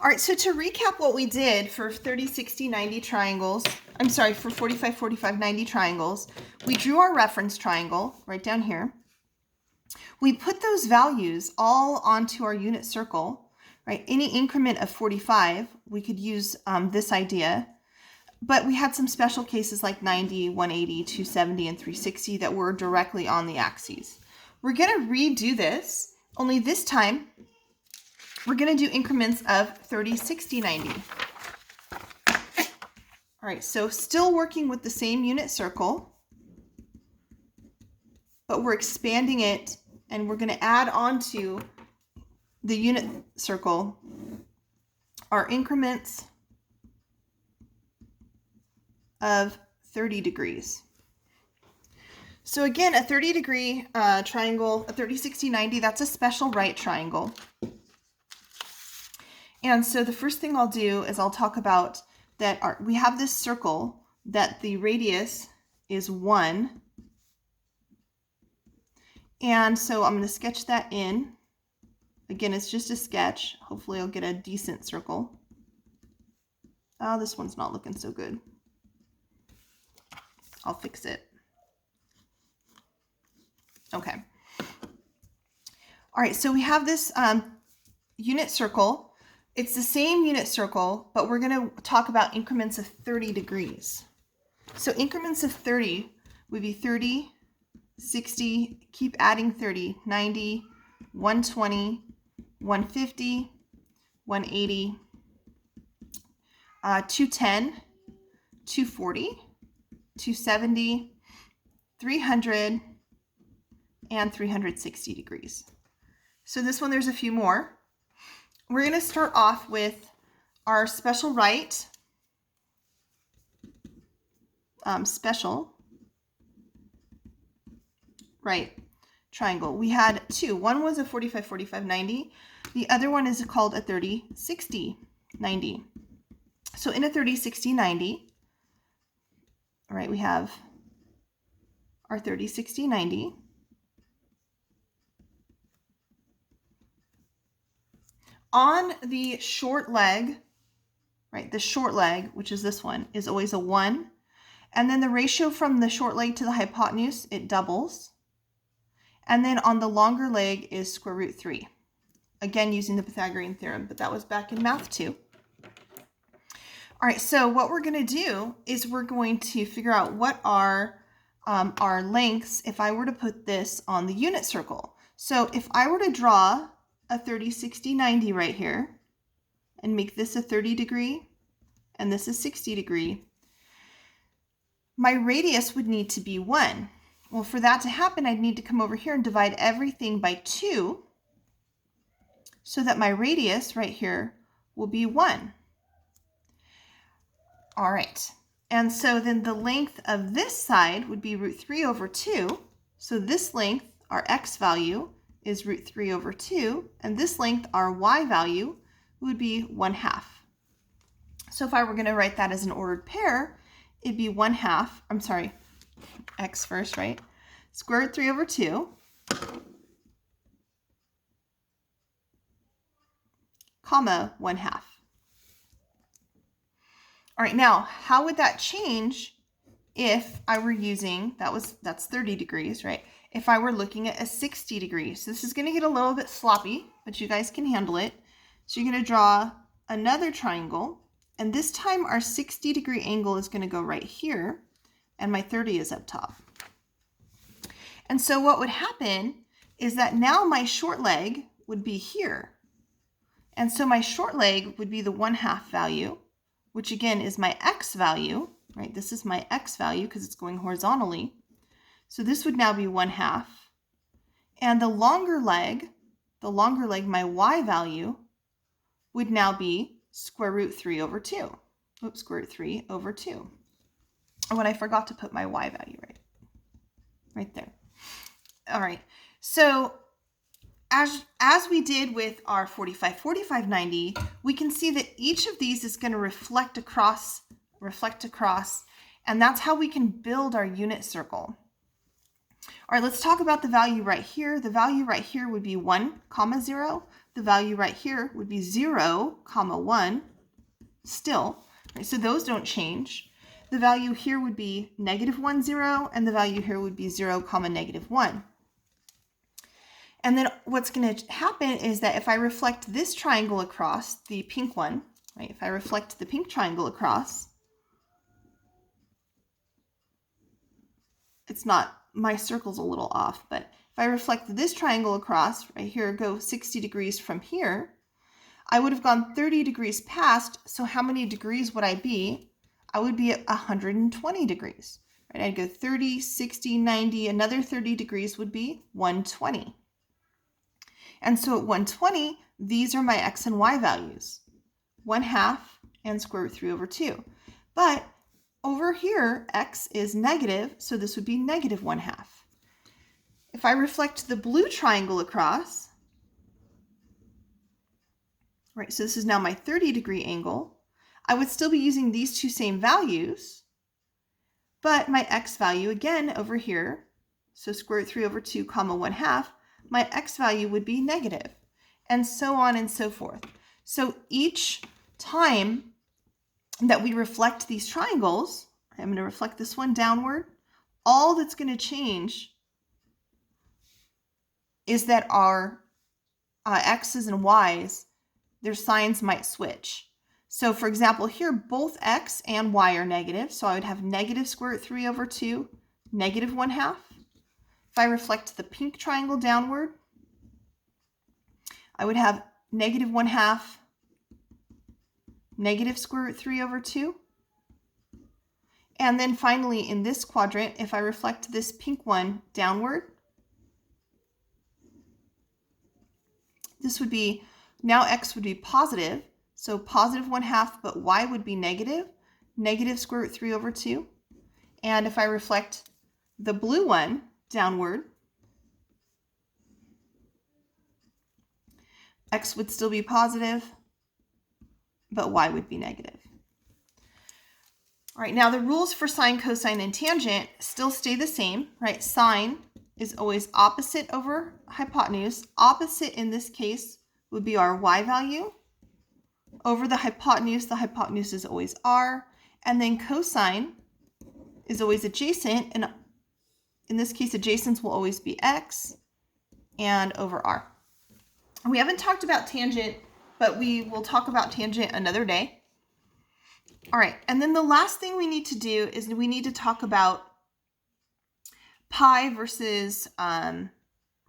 All right, so to recap what we did for 30, 60, 90 triangles, I'm sorry, for 45, 45, 90 triangles, we drew our reference triangle right down here. We put those values all onto our unit circle, right? Any increment of 45, we could use this idea, but we had some special cases like 90, 180, 270, and 360 that were directly on the axes. We're gonna redo this, only this time, we're going to do increments of 30, 60, 90. All right, so still working with the same unit circle, but we're expanding it and we're going to add on to the unit circle our increments of 30 degrees. So again, a 30-degree triangle, a 30, 60, 90, that's a special right triangle. And so the first thing I'll do is I'll talk about that we have this circle that the radius is 1. And so I'm going to sketch that in. Again, it's just a sketch. Hopefully I'll get a decent circle. Oh, this one's not looking so good. I'll fix it. Okay. All right, so we have this unit circle. It's the same unit circle, but we're going to talk about increments of 30 degrees. So increments of 30 would be 30, 60, keep adding 30, 90, 120, 150, 180, 210, 240, 270, 300, and 360 degrees. So this one, there's a few more. We're going to start off with our special right, triangle. We had two. One was a 45, 45, 90. The other one is called a 30, 60, 90. So in a 30, 60, 90, all right, we have our 30, 60, 90. On the short leg, right, the short leg, which is this one, is always a 1. And then the ratio from the short leg to the hypotenuse, it doubles. And then on the longer leg is square root 3. Again, using the Pythagorean theorem, but that was back in math too. All right, so what we're going to do is we're going to figure out what are our lengths if I were to put this on the unit circle. So if I were to draw a 30, 60, 90 right here and make this a 30 degree and this a 60 degree, my radius would need to be 1. Well, for that to happen, I'd need to come over here and divide everything by 2 so that my radius right here will be 1. All right, and so then the length of this side would be root 3 over 2. So this length, our x value, is root 3 over 2, and this length, our y value, would be 1/2. So if I were going to write that as an ordered pair, it'd be 1/2, I'm sorry, x first, right? Square root 3 over 2, comma 1/2. All right, now, how would that change if I were using, that's 30 degrees, right? If I were looking at a 60 degrees. So this is going to get a little bit sloppy, but you guys can handle it. So you're going to draw another triangle, and this time our 60-degree angle is going to go right here, and my 30 is up top. And so what would happen is that now my short leg would be here. And so my short leg would be the 1/2 value, which again is my x value, right? This is my x value because it's going horizontally. So this would now be 1/2. And the longer leg, my y value, would now be square root 3 over 2. Oops, square root 3 over 2. Oh, and I forgot to put my y value right there. All right, so as we did with our 45, 45, 90, we can see that each of these is going to reflect across, and that's how we can build our unit circle. All right, let's talk about the value right here. The value right here would be 1, 0, the value right here would be 0, 1 still. Right? So those don't change. The value here would be -1, 0, and the value here would be 0, -1. And then what's going to happen is that if I reflect this triangle across, the pink one, right? If I reflect the pink triangle across, it's not, my circle's a little off, but if I reflect this triangle across, right here, go 60 degrees from here, I would have gone 30 degrees past, so how many degrees would I be? I would be at 120 degrees, right? I'd go 30, 60, 90, another 30 degrees would be 120. And so at 120, these are my x and y values, 1/2 and square root 3 over 2. But over here, x is negative, so this would be -1/2. If I reflect the blue triangle across, right, so this is now my 30-degree angle, I would still be using these two same values, but my x value again over here, so square root 3 over 2, 1/2, my x value would be negative, and so on and so forth. So each time that we reflect these triangles, I'm going to reflect this one downward, all that's going to change is that our x's and y's, their signs might switch. So for example, here both x and y are negative, so I would have negative square root 3 over 2, -1/2. If I reflect the pink triangle downward, I would have -1/2, negative square root 3 over 2. And then finally in this quadrant, if I reflect this pink one downward, this would be, now x would be positive, so +1/2, but y would be negative square root 3 over 2. And if I reflect the blue one downward, x would still be positive, but y would be negative. All right, now the rules for sine, cosine, and tangent still stay the same, right? Sine is always opposite over hypotenuse. Opposite in this case would be our y value. Over the hypotenuse is always r. And then cosine is always adjacent, and in this case, adjacents will always be x and over r. We haven't talked about tangent, but we will talk about tangent another day. All right, and then the last thing we need to do is we need to talk about pi versus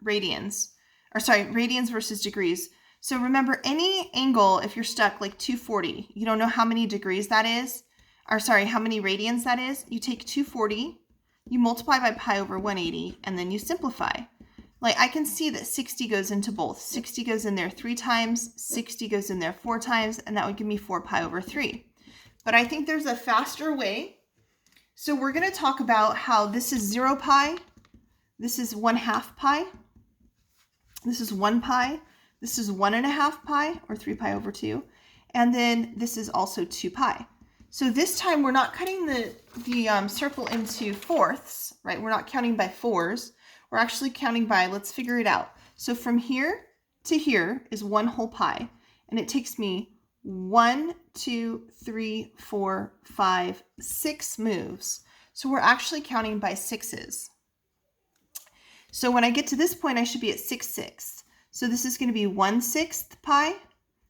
radians, or sorry, radians versus degrees. So remember, any angle, if you're stuck like 240, you don't know how many degrees that is, or sorry, how many radians that is, you take 240, you multiply by pi over 180, and then you simplify. Like I can see that 60 goes into both. 60 goes in there 3 times, 60 goes in there 4 times, and that would give me 4 pi over 3. But I think there's a faster way. So we're going to talk about how this is 0 pi, this is 1/2 pi, this is 1 pi, this is 1.5 pi, or 3 pi over 2, and then this is also 2 pi. So this time we're not cutting the circle into fourths, right? We're not counting by 4s. We're actually counting by, let's figure it out. So from here to here is 1 whole pi, and it takes me 1, 2, 3, 4, 5, 6 moves. So we're actually counting by 6s. So when I get to this point, I should be at 6/6. So this is going to be 1/6 pi.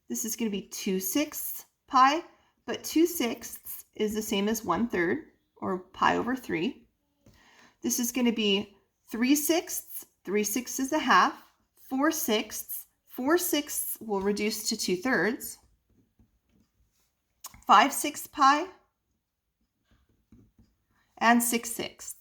This is going to be 2/6 pi, but 2/6 is the same as 1/3, or pi over 3. This is going to be 3/6. 3/6 is 1/2. 4/6. 4/6 will reduce to 2/3. 5/6 pi, and 6/6,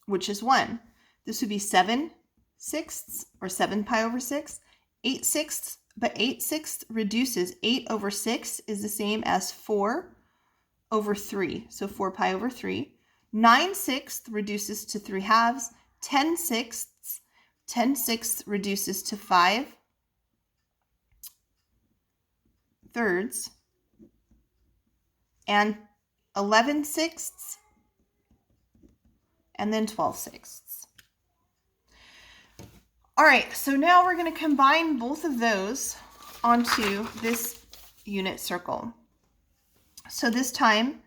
which is 1. This would be 7/6, or 7 pi over 6. 8/6, but 8/6 reduces. 8 over 6 is the same as 4 over 3, so 4 pi over 3. 9/6 reduces to 3/2. 10/6, 10/6 reduces to 5/3. And 11/6, and then 12/6. All right, so now we're going to combine both of those onto this unit circle. So this time,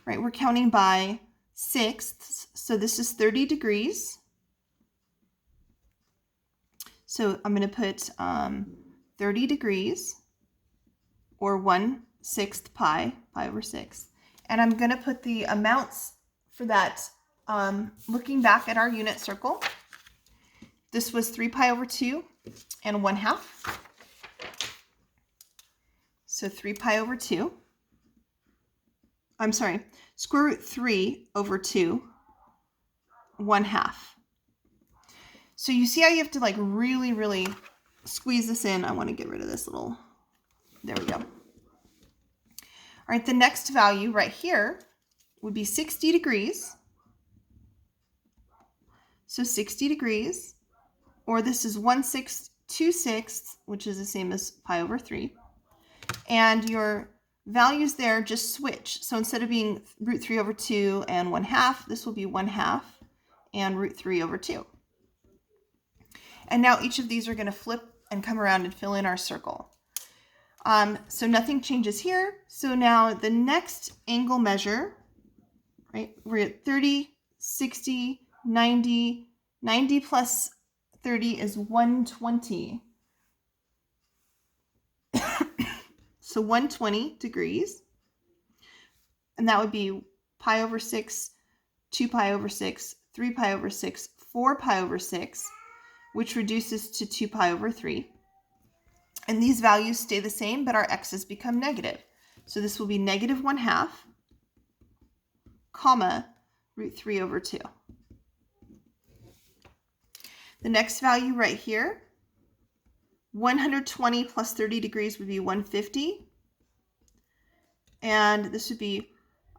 right, we're counting by sixths. So this is 30 degrees. So I'm going to put 30 degrees, or 1/6 pi over 6. And I'm going to put the amounts for that, looking back at our unit circle. This was 3 pi over 2 and 1/2. So 3 pi over 2. I'm sorry, square root 3 over 2, 1/2. So you see how you have to like really, really squeeze this in. I want to get rid of this little, there we go. All right, the next value right here would be 60 degrees. So 60 degrees, or this is 1/6, 2/6, which is the same as pi over 3. And your values there just switch. So instead of being root 3 over 2 and 1/2, this will be 1/2 and root 3 over 2. And now each of these are going to flip and come around and fill in our circle. So nothing changes here. So now the next angle measure, right, we're at 30, 60, 90. 90 plus 30 is 120. So 120 degrees. And that would be pi over 6, 2 pi over 6, 3 pi over 6, 4 pi over 6, which reduces to 2 pi over 3. And these values stay the same, but our x's become negative. So this will be negative 1/2, comma, root 3 over 2. The next value right here, 120 plus 30 degrees would be 150. And this would be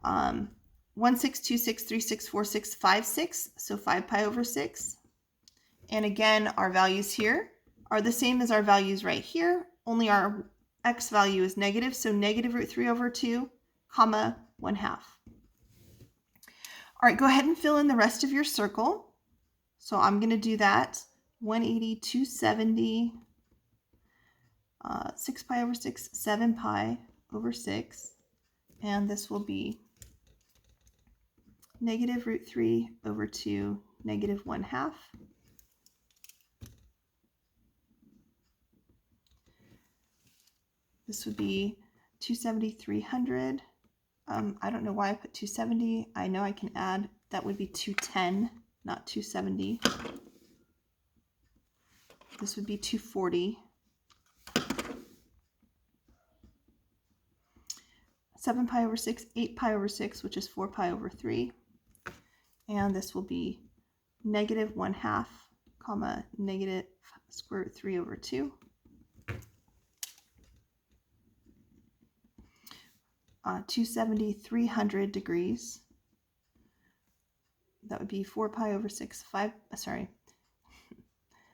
1, 6, 2, 6, 3, 6, 4, 6, 5, 6. So 5 pi over 6. And again, our values here are the same as our values right here, only our x value is negative. So negative root 3 over 2, comma, 1/2. All right, go ahead and fill in the rest of your circle. So I'm going to do that. 180, 270, 6 pi over 6, 7 pi over 6. And this will be negative root 3 over 2, negative 1/2. This would be 270, 300. I don't know why I put 270. I know I can add, that would be 210. Not 270. This would be 240. 7 pi over 6, 8 pi over 6, which is 4 pi over 3. And this will be negative 1/2, comma, negative square root 3 over 2. 270, 300 degrees. That would be 4 pi over 6,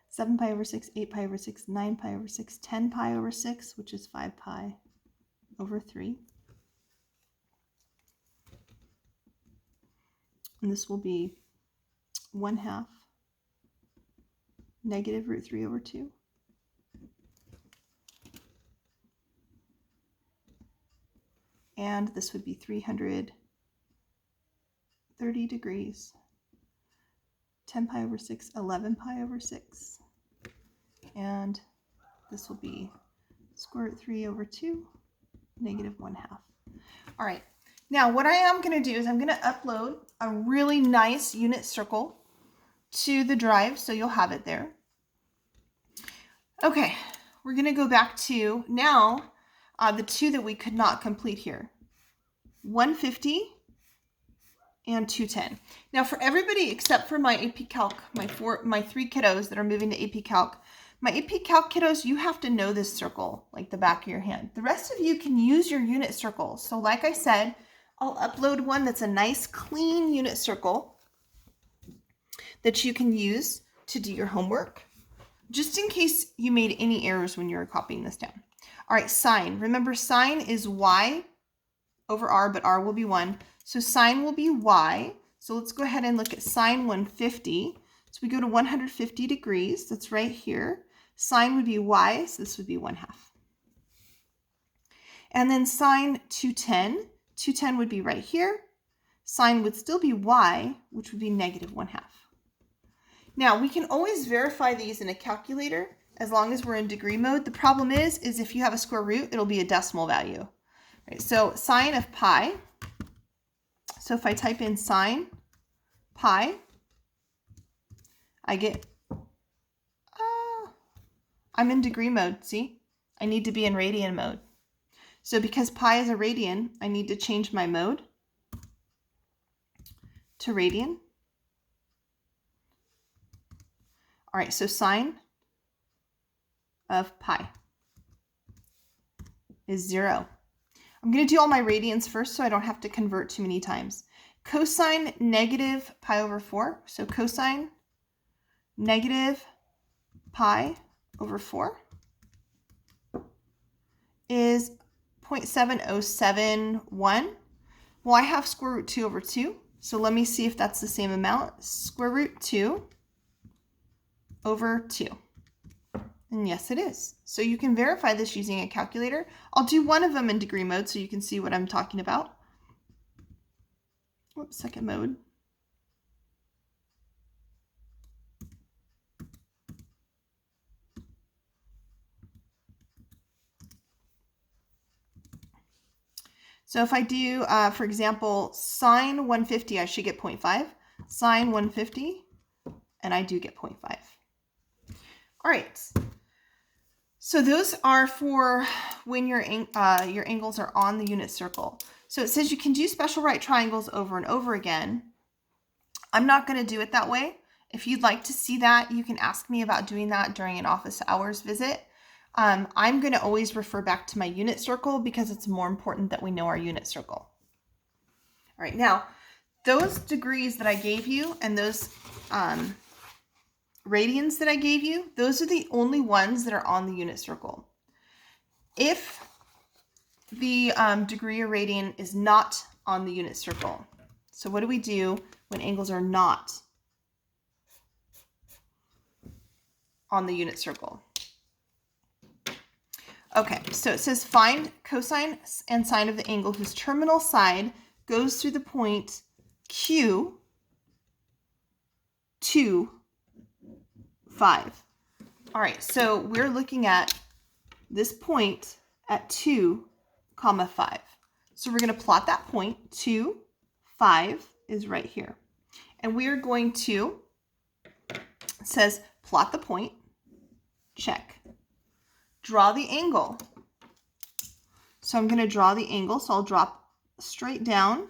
7 pi over 6, 8 pi over 6, 9 pi over 6, 10 pi over 6, which is 5 pi over 3. And this will be 1/2, negative root 3 over 2. And this would be 330 degrees. 10 pi over 6, 11 pi over 6. And this will be square root 3 over 2, negative 1/2. All right, now what I am going to do is I'm going to upload a really nice unit circle to the drive, so you'll have it there. Okay, we're going to go back to now the two that we could not complete here, 150 and 210. Now for everybody except for my AP Calc, my 3 kiddos that are moving to AP Calc, my AP Calc kiddos, you have to know this circle like the back of your hand. The rest of you can use your unit circles. So like I said, I'll upload one that's a nice clean unit circle that you can use to do your homework, just in case you made any errors when you were copying this down. All right, sine. Remember, sine is y over r, but r will be 1. So sine will be y. So let's go ahead and look at sine 150. So we go to 150 degrees. That's right here. Sine would be y, so this would be 1/2. And then sine 210. 210 would be right here. Sine would still be y, which would be -1/2. Now, we can always verify these in a calculator as long as we're in degree mode. The problem is if you have a square root, it'll be a decimal value. Right, so sine of pi, so if I type in sine pi, I get, I'm in degree mode, see? I need to be in radian mode. So because pi is a radian, I need to change my mode to radian. All right, so sine of pi is 0. I'm going to do all my radians first so I don't have to convert too many times. Cosine negative pi over 4. So cosine negative pi over 4 is 0.7071. Well, I have square root 2 over 2. So let me see if that's the same amount. Square root 2 over 2. And yes, it is. So you can verify this using a calculator. I'll do one of them in degree mode so you can see what I'm talking about. Oops, second mode. So if I do, for example, sine 150, I should get 0.5. Sine 150, and I do get 0.5. All right. So those are for when your angles are on the unit circle. So it says you can do special right triangles over and over again. I'm not going to do it that way. If you'd like to see that, you can ask me about doing that during an office hours visit. I'm going to always refer back to my unit circle because it's more important that we know our unit circle. All right, now those degrees that I gave you and those radians that I gave you, those are the only ones that are on the unit circle. If the degree or radian is not on the unit circle, so what do we do when angles are not on the unit circle? Okay, so it says find cosine and sine of the angle whose terminal side goes through the point Q, 2, 5. All right, so we're looking at this point at 2, 5. So we're going to plot that point. 2, 5 is right here. And we are going to, it says plot the point, check. Draw the angle. So I'm going to draw the angle. So I'll drop straight down.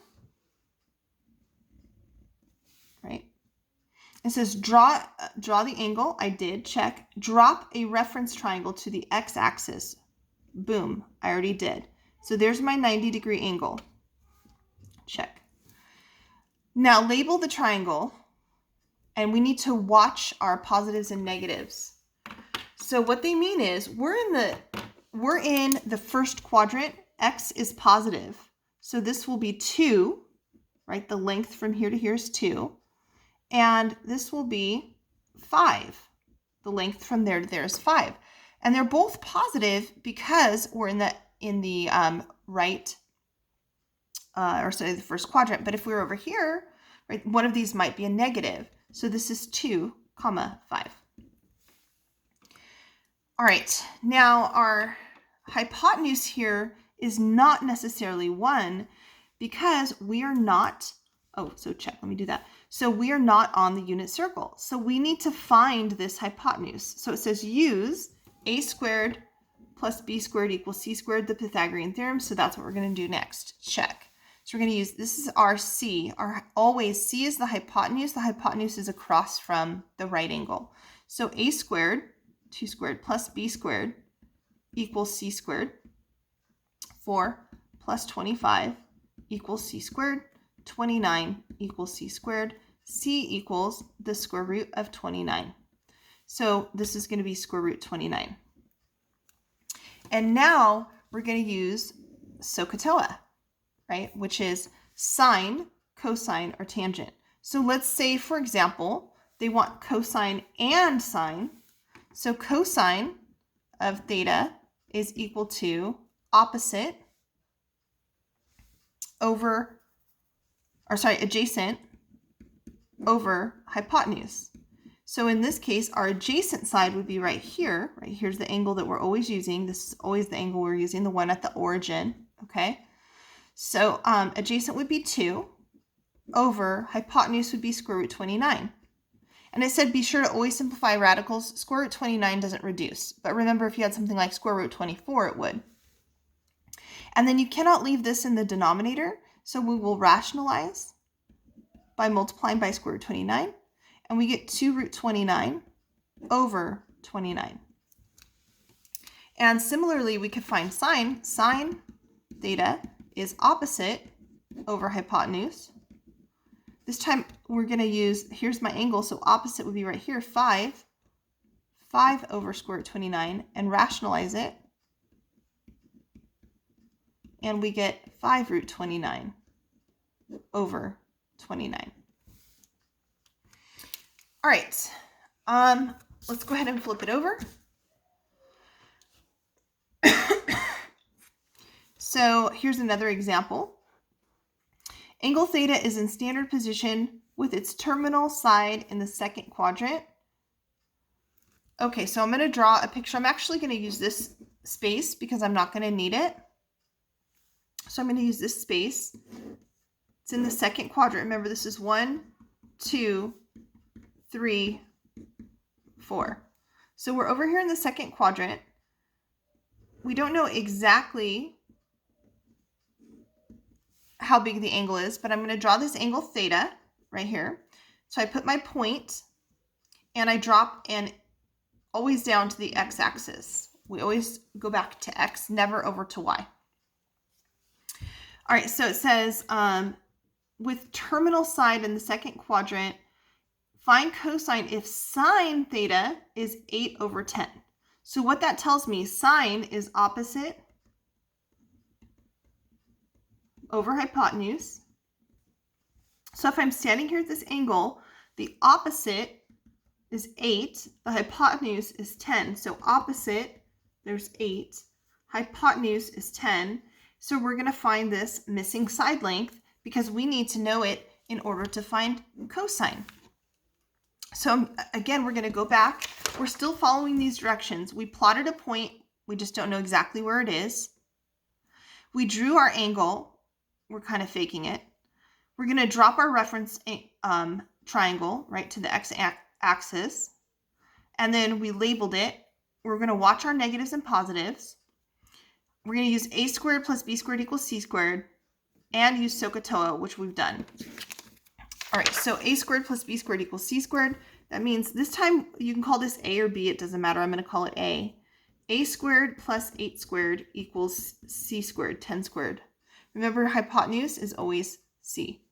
Right? It says draw the angle. I did. Check. Drop a reference triangle to the x-axis. Boom. I already did. So there's my 90-degree angle. Check. Now label the triangle. And we need to watch our positives and negatives. So what they mean is we're in the first quadrant. X is positive. So this will be 2, right? The length from here to here is 2. And this will be 5. The length from there to there is 5. And they're both positive because we're in the right, or sorry, the first quadrant. But if we were over here, right, one of these might be a negative. So this is 2, 5. All right, now our hypotenuse here is not necessarily 1 because we are not, so check, let me do that. So we are not on the unit circle. So we need to find this hypotenuse. So it says use a squared plus b squared equals c squared, the Pythagorean theorem. So that's what we're going to do next. Check. So we're going to use, this is our c. Always c is the hypotenuse. The hypotenuse is across from the right angle. So a squared, 2 squared plus b squared equals c squared. 4 plus 25 equals c squared. 29 equals c squared. C equals the square root of 29. So this is going to be square root 29. And now we're going to use SOHCAHTOA, right? Which is sine, cosine, or tangent. So let's say, for example, they want cosine and sine. So cosine of theta is equal to opposite over, adjacent over hypotenuse. So in this case, our adjacent side would be right here. Right here's the angle that we're always using. This is always the angle we're using, the one at the origin. Okay. So adjacent would be 2 over hypotenuse would be square root 29. And it said be sure to always simplify radicals. Square root 29 doesn't reduce. But remember, if you had something like square root 24, it would. And then you cannot leave this in the denominator. So we will rationalize by multiplying by square root 29. And we get 2 root 29 over 29. And similarly, we could find sine. Sine theta is opposite over hypotenuse. This time we're going to use, here's my angle, so opposite would be right here, 5 over square root 29, and rationalize it. And we get 5 root 29 over 29. All right, let's go ahead and flip it over. So here's another example. Angle theta is in standard position with its terminal side in the second quadrant. Okay, so I'm going to draw a picture. I'm actually going to use this space because I'm not going to need it. So I'm going to use this space. It's in the second quadrant. Remember, this is 1, 2, 3, 4. So we're over here in the second quadrant. We don't know exactly how big the angle is, but I'm going to draw this angle theta right here. So I put my point and I drop and always down to the x-axis. We always go back to x, never over to y. All right, so it says with terminal side in the second quadrant, find cosine if sine theta is 8 over 10. So what that tells me, sine is opposite over hypotenuse. So if I'm standing here at this angle, the opposite is 8, the hypotenuse is 10. So opposite, there's 8, hypotenuse is 10. So we're going to find this missing side length because we need to know it in order to find cosine. So again, we're going to go back. We're still following these directions. We plotted a point. We just don't know exactly where it is. We drew our angle. We're kind of faking it. We're going to drop our reference triangle right to the x-axis. And then we labeled it. We're going to watch our negatives and positives. We're going to use a squared plus b squared equals c squared and use SOHCAHTOA, which we've done. All right, so a squared plus b squared equals c squared. That means this time you can call this a or b. It doesn't matter. I'm going to call it a. A squared plus 8 squared equals c squared, 10 squared. Remember, hypotenuse is always c.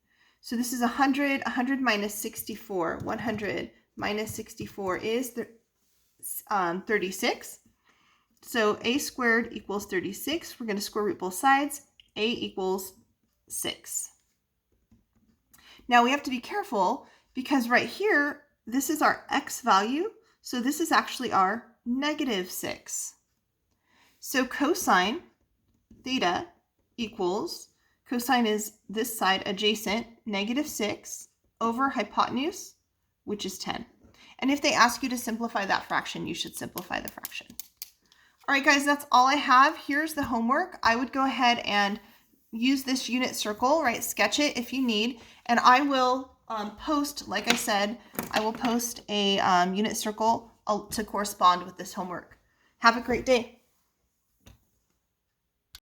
So this is 100. 100 minus 64. 100 minus 64 is 36. So a squared equals 36. We're going to square root both sides. A equals 6. Now we have to be careful because right here, this is our x value. So this is actually our -6. So cosine theta equals, cosine is this side adjacent, -6 over hypotenuse, which is 10. And if they ask you to simplify that fraction, you should simplify the fraction. All right, guys, that's all I have. Here's the homework. I would go ahead and use this unit circle, right? Sketch it if you need. And I will post, like I said, I will post a unit circle to correspond with this homework. Have a great day.